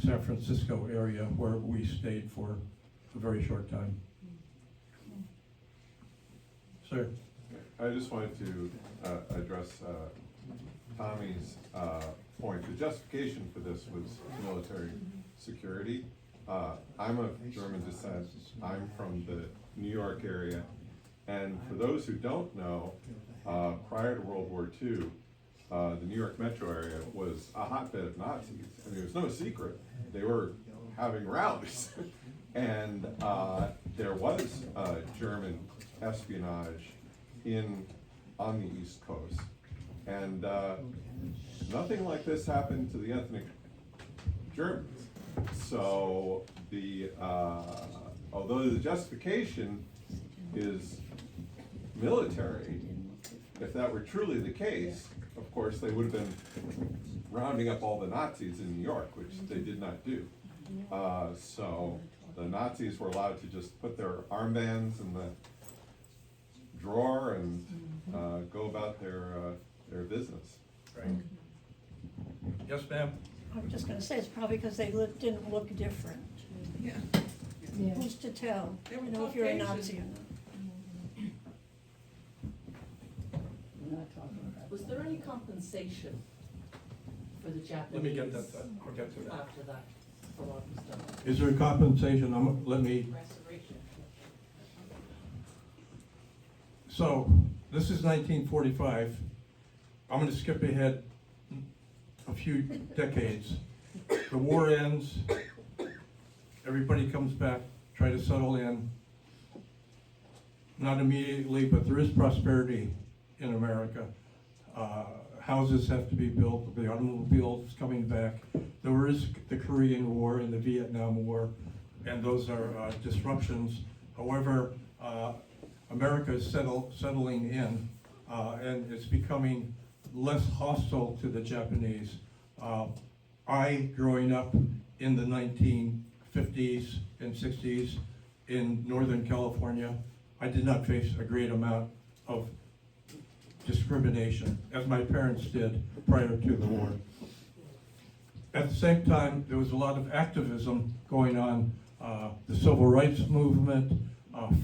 San Francisco area where we stayed for a very short time. Sir? I just wanted to address Tommy's point. The justification for this was military security. I'm of German descent. I'm from the New York area. And for those who don't know, prior to World War II, the New York metro area was a hotbed of Nazis. I mean, it was no secret. They were having rallies. And there was German espionage on the East Coast. And nothing like this happened to the ethnic Germans. So although the justification is military, if that were truly the case, of course, they would have been rounding up all the Nazis in New York, which they did not do. So the Nazis were allowed to just put their armbands in the drawer and go about their business. Right. Yes, ma'am? I was just gonna say, it's probably because they didn't look different. Yeah. Who's to tell, They were you know, if you're a Caucasian. Nazi or not? Was there any compensation for the Japanese? Let me get that, I'll get to that. After that, the war was done? Is there a compensation? Let me. Restoration. So, this is 1945. I'm gonna skip ahead a few decades. The war ends, everybody comes back, try to settle in. Not immediately, but there is prosperity in America. Houses have to be built, the automobile is coming back. There is the Korean War and the Vietnam War, and those are disruptions. However, America is settling in, and it's becoming less hostile to the Japanese. I, growing up in the 1950s and 60s in Northern California, I did not face a great amount of discrimination, as my parents did prior to the war. At the same time, there was a lot of activism going on, the civil rights movement,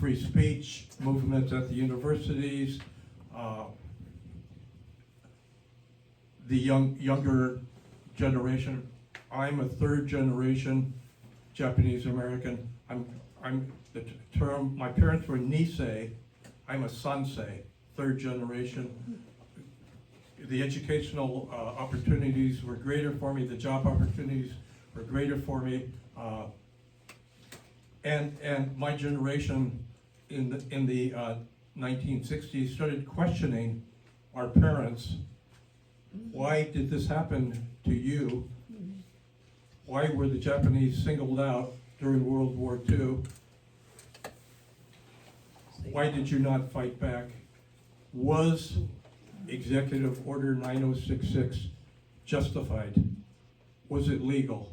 free speech movements at the universities, the younger generation. I'm a third generation Japanese American. I'm the term, my parents were Nisei, I'm a Sansei, third generation. The educational opportunities were greater for me, the job opportunities were greater for me. And my generation in the 1960s started questioning our parents. Why did this happen to you? Why were the Japanese singled out during World War II? Why did you not fight back? Was Executive Order 9066 justified? Was it legal?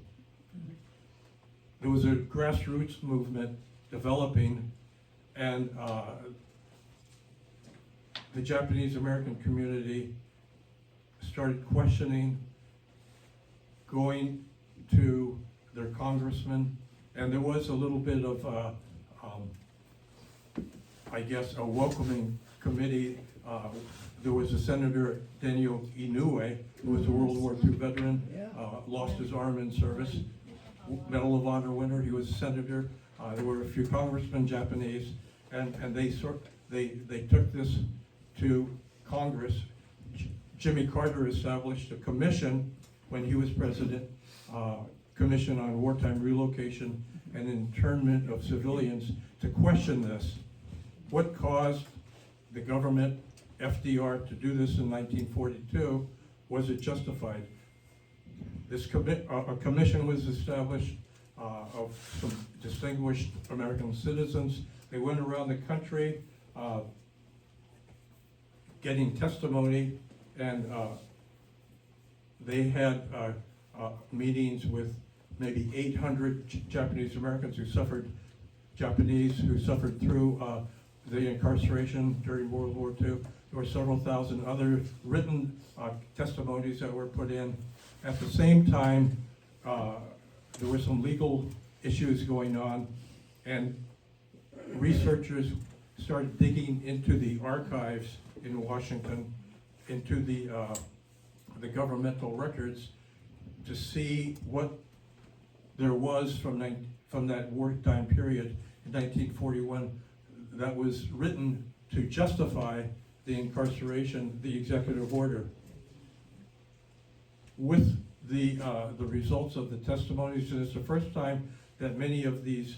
There was a grassroots movement developing, and the Japanese American community started questioning, going to their congressman, and there was a little bit of, I guess, a welcoming committee. There was a Senator Daniel Inoue, who was a World War II veteran, lost his arm in service, Medal of Honor winner. He was a senator. There were a few congressmen, Japanese, and they took this to Congress. Jimmy Carter established a commission when he was president, Commission on Wartime Relocation and Internment of Civilians, to question this. What caused the government, FDR, to do this in 1942? Was it justified? This a commission was established of some distinguished American citizens. They went around the country getting testimony, and they had meetings with maybe 800 Japanese Americans who suffered through the incarceration during World War II. There were several thousand other written testimonies that were put in. At the same time, there were some legal issues going on, and researchers started digging into the archives in Washington, into the governmental records, to see what there was from that wartime period in 1941 that was written to justify the incarceration, the executive order. With the results of the testimonies, and it's the first time that many of these,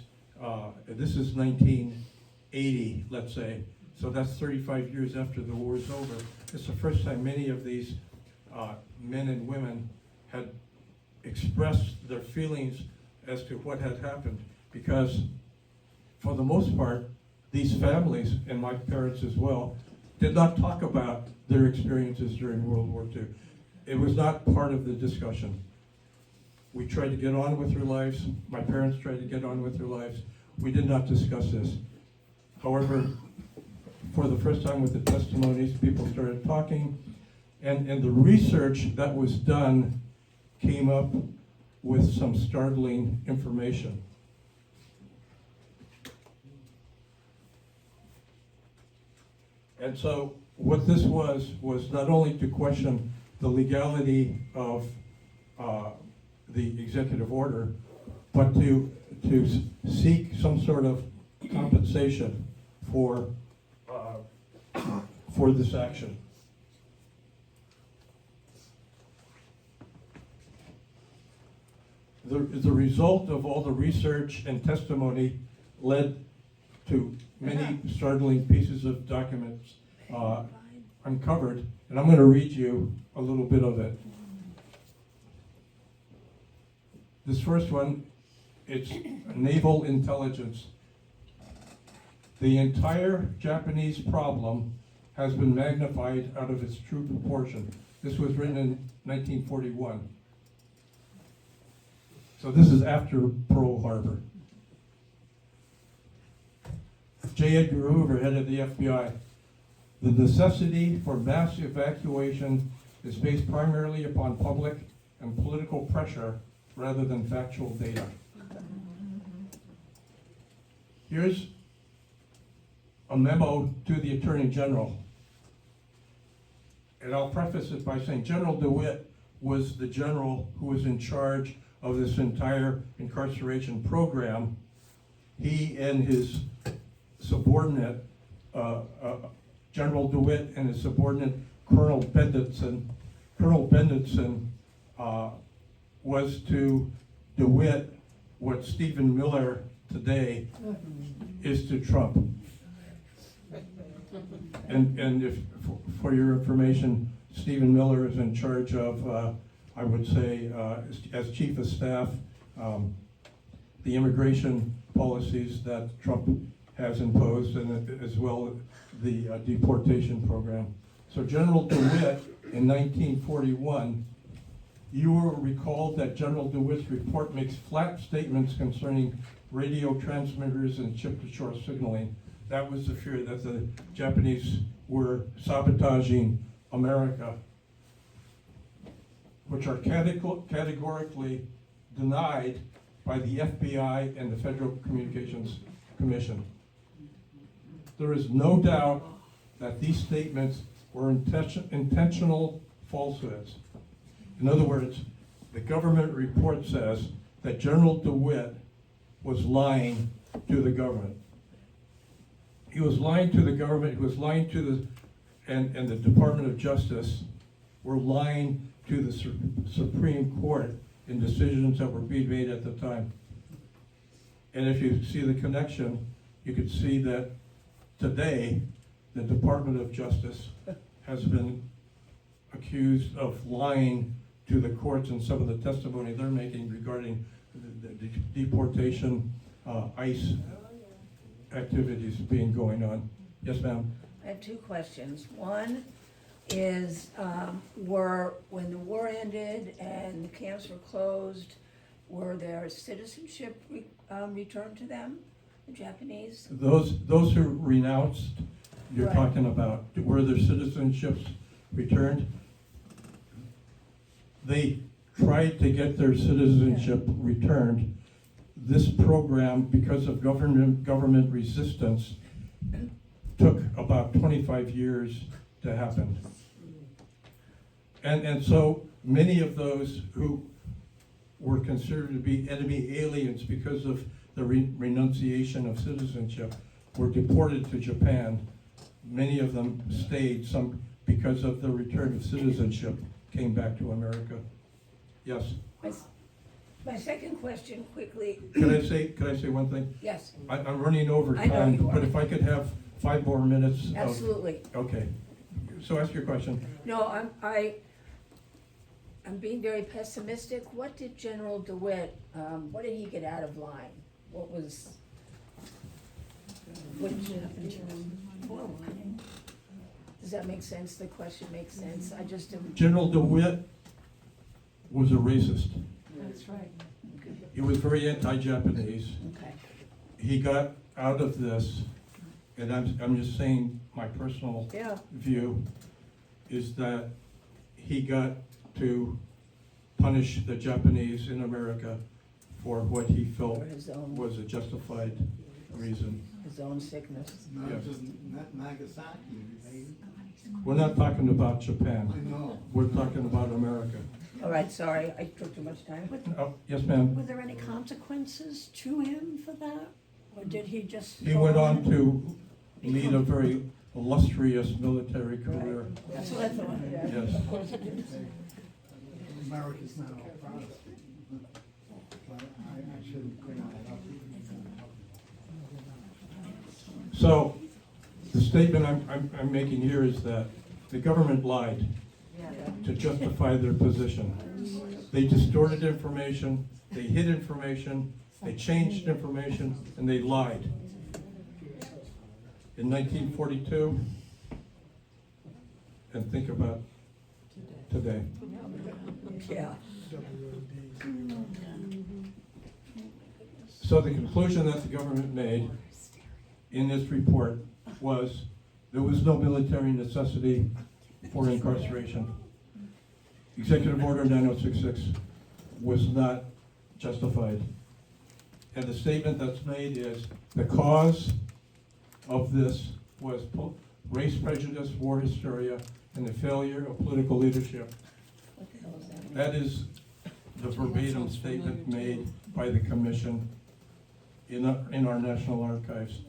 this is 1980, let's say, so that's 35 years after the war is over. It's the first time many of these men and women had expressed their feelings as to what had happened, because for the most part, these families, and my parents as well, did not talk about their experiences during World War II. It was not part of the discussion. We tried to get on with their lives. My parents tried to get on with their lives. We did not discuss this. However, for the first time with the testimonies, people started talking, and the research that was done came up with some startling information. And so what this was not only to question the legality of the executive order, but to seek some sort of compensation for this action. The result of all the research and testimony led to many startling pieces of documents uncovered, and I'm going to read you a little bit of it. This first one, it's naval intelligence. The entire Japanese problem has been magnified out of its true proportion. This was written in 1941. So this is after Pearl Harbor. J. Edgar Hoover, head of the FBI. The necessity for mass evacuation is based primarily upon public and political pressure rather than factual data. Here's a memo to the Attorney General. And I'll preface it by saying General DeWitt was the general who was in charge of this entire incarceration program. He and his subordinate, General DeWitt and his subordinate, Colonel Benditson, was to DeWitt what Stephen Miller today is to Trump. And if, for your information, Stephen Miller is in charge of, I would say, as chief of staff, the immigration policies that Trump has imposed, and as well the deportation program. So General DeWitt, in 1941, you will recall that General DeWitt's report makes flat statements concerning radio transmitters and ship-to-shore signaling. That was the fear that the Japanese were sabotaging America, which are categorically denied by the FBI and the Federal Communications Commission. There is no doubt that these statements were intentional falsehoods. In other words, the government report says that General DeWitt was lying to the government. He was lying to the government, he was lying to the, and the Department of Justice were lying to the Supreme Court in decisions that were being made at the time. And if you see the connection, you could see that today, the Department of Justice has been accused of lying to the courts in some of the testimony they're making regarding the deportation, ICE activities being going on. Yes, ma'am? I have two questions. One is, when the war ended and the camps were closed, were their citizenship returned to them, the Japanese? Those who renounced, you're Right. talking about, were their citizenships returned? They tried to get their citizenship returned. This program, because of government resistance, took about 25 years to happen. And so many of those who were considered to be enemy aliens because of the renunciation of citizenship were deported to Japan. Many of them stayed, some because of the return of citizenship came back to America. Yes? My second question quickly. Could I say one thing? Yes. I'm running over I know time, you are. but if I could have 5 more minutes of. Absolutely. Okay. So ask your question. No, I'm being very pessimistic. What did General DeWitt, what did he get out of line? What happened to him? Does that make sense? The question makes sense? I just am. General DeWitt was a racist. That's right. He was very anti-Japanese. Okay. He got out of this, and I'm just saying my personal Yeah. view, is that he got to punish the Japanese in America for what he felt For his own- was a justified reason. His own sickness. Yes. Not Nagasaki, baby. We're not talking about Japan. I know. We're talking about America. All right, sorry, I took too much time. Oh, yes, ma'am. Were there any consequences to him for that? Or did he just? He go went on to Become- lead a very illustrious military career. That's what I thought. Yes. Of course he did. America's not all Protestant. But I shouldn't bring that up. So, the statement I'm making here is that the government lied to justify their position. They distorted information, they hid information, they changed information, and they lied. in 1942, and think about today. Yeah. So the conclusion that the government made in this report was there was no military necessity for incarceration. Executive Order 9066 was not justified. And the statement that's made is the cause of this was race prejudice, war hysteria, and the failure of political leadership. That is the verbatim statement made by the commission in our National Archives.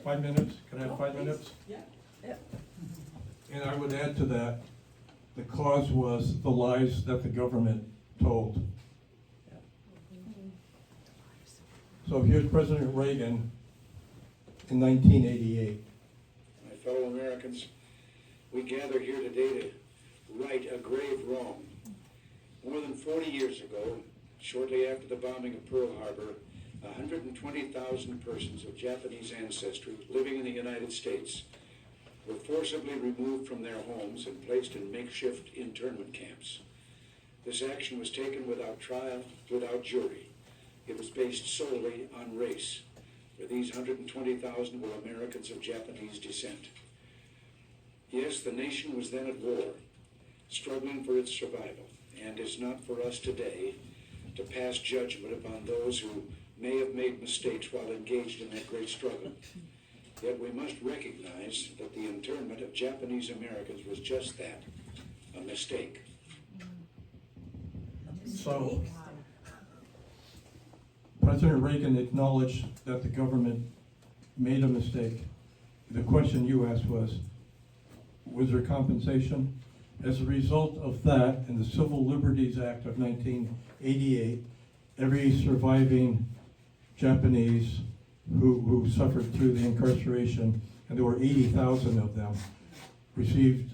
5 minutes? Can I have 5 minutes? Yeah. And I would add to that, the cause was the lies that the government told. So here's President Reagan in 1988. My fellow Americans, we gather here today to right a grave wrong. More than 40 years ago, shortly after the bombing of Pearl Harbor, 120,000 persons of Japanese ancestry living in the United States were forcibly removed from their homes and placed in makeshift internment camps. This action was taken without trial, without jury. It was based solely on race, for these 120,000 were Americans of Japanese descent. Yes, the nation was then at war, struggling for its survival, and it's not for us today to pass judgment upon those who may have made mistakes while engaged in that great struggle. Yet we must recognize that the internment of Japanese Americans was just that, a mistake. So, President Reagan acknowledged that the government made a mistake. The question you asked was there compensation? As a result of that, in the Civil Liberties Act of 1988, every surviving Japanese who suffered through the incarceration, and there were 80,000 of them, received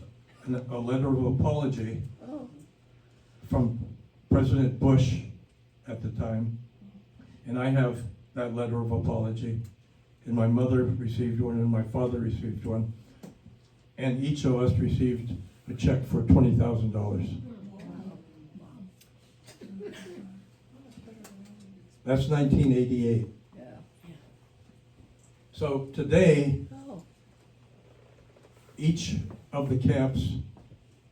a letter of apology from President Bush at the time. And I have that letter of apology. And my mother received one, and my father received one. And each of us received a check for $20,000. That's 1988. So today, each of the camps,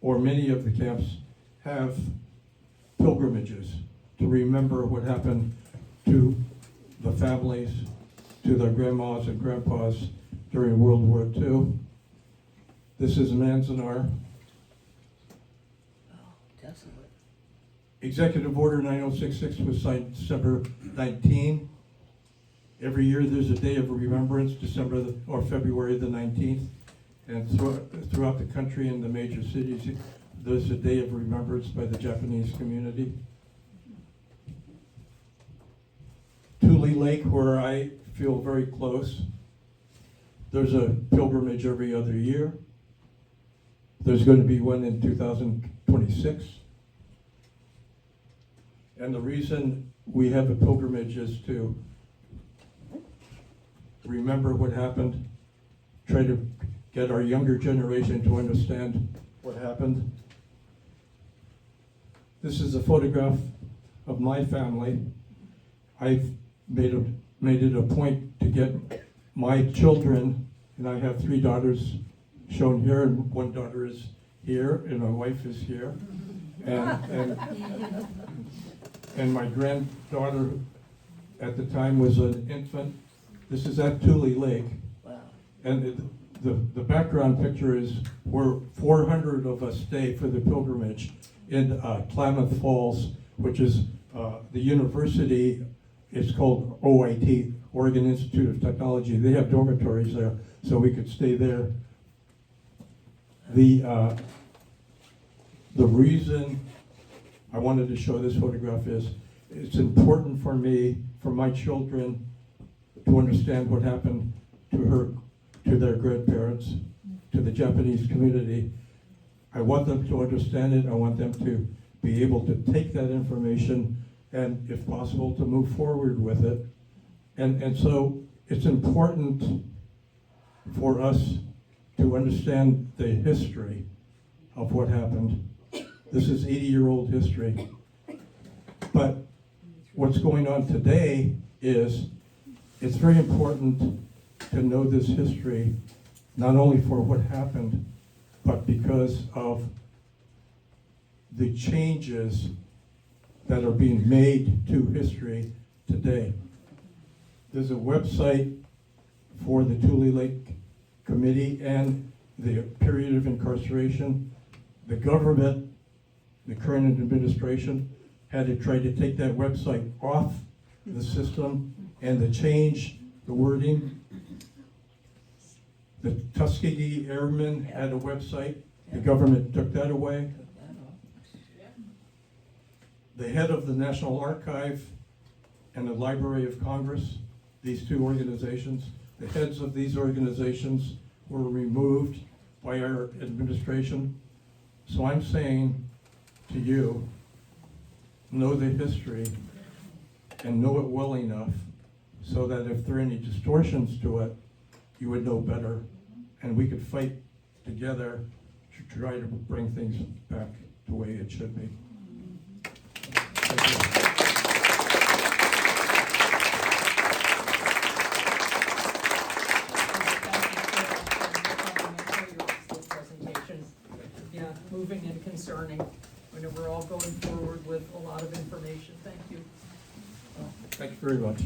or many of the camps, have pilgrimages to remember what happened to the families, to their grandmas and grandpas during World War II. This is Manzanar. Executive Order 9066 was signed December 19. Every year there's a day of remembrance, February the 19th. And throughout the country in the major cities, there's a day of remembrance by the Japanese community. Tule Lake, where I feel very close, there's a pilgrimage every other year. There's going to be one in 2026. And the reason we have a pilgrimage is to remember what happened, try to get our younger generation to understand what happened. This is a photograph of my family. I've made it a point to get my children, and I have 3 daughters shown here, and 1 daughter is here, and my wife is here. And my granddaughter at the time was an infant. This is at Tule Lake. Wow. And the background picture is where 400 of us stay for the pilgrimage in Klamath Falls, which is the university. It's called OIT, Oregon Institute of Technology. They have dormitories there, so we could stay there. The reason I wanted to show this photograph is it's important for me, for my children, to understand what happened to their grandparents, to the Japanese community. I want them to understand it. I want them to be able to take that information and, if possible, to move forward with it. And so it's important for us to understand the history of what happened. This is 80-year-old history. But what's going on today is it's very important to know this history, not only for what happened, but because of the changes that are being made to history today. There's a website for the Tule Lake Committee and the period of incarceration. The government, the current administration, had to try to take that website off the system and to change the wording. The Tuskegee Airmen had a website. The government took that away. The head of the National Archive and the Library of Congress, these two organizations, the heads of these organizations were removed by our administration. So I'm saying to you, know the history and know it well enough so that if there are any distortions to it, you would know better, and we could fight together to try to bring things back the way it should be. Presentation. Yeah, moving and concerning. I know we're all going forward with a lot of information. Thank you. Thank you very much.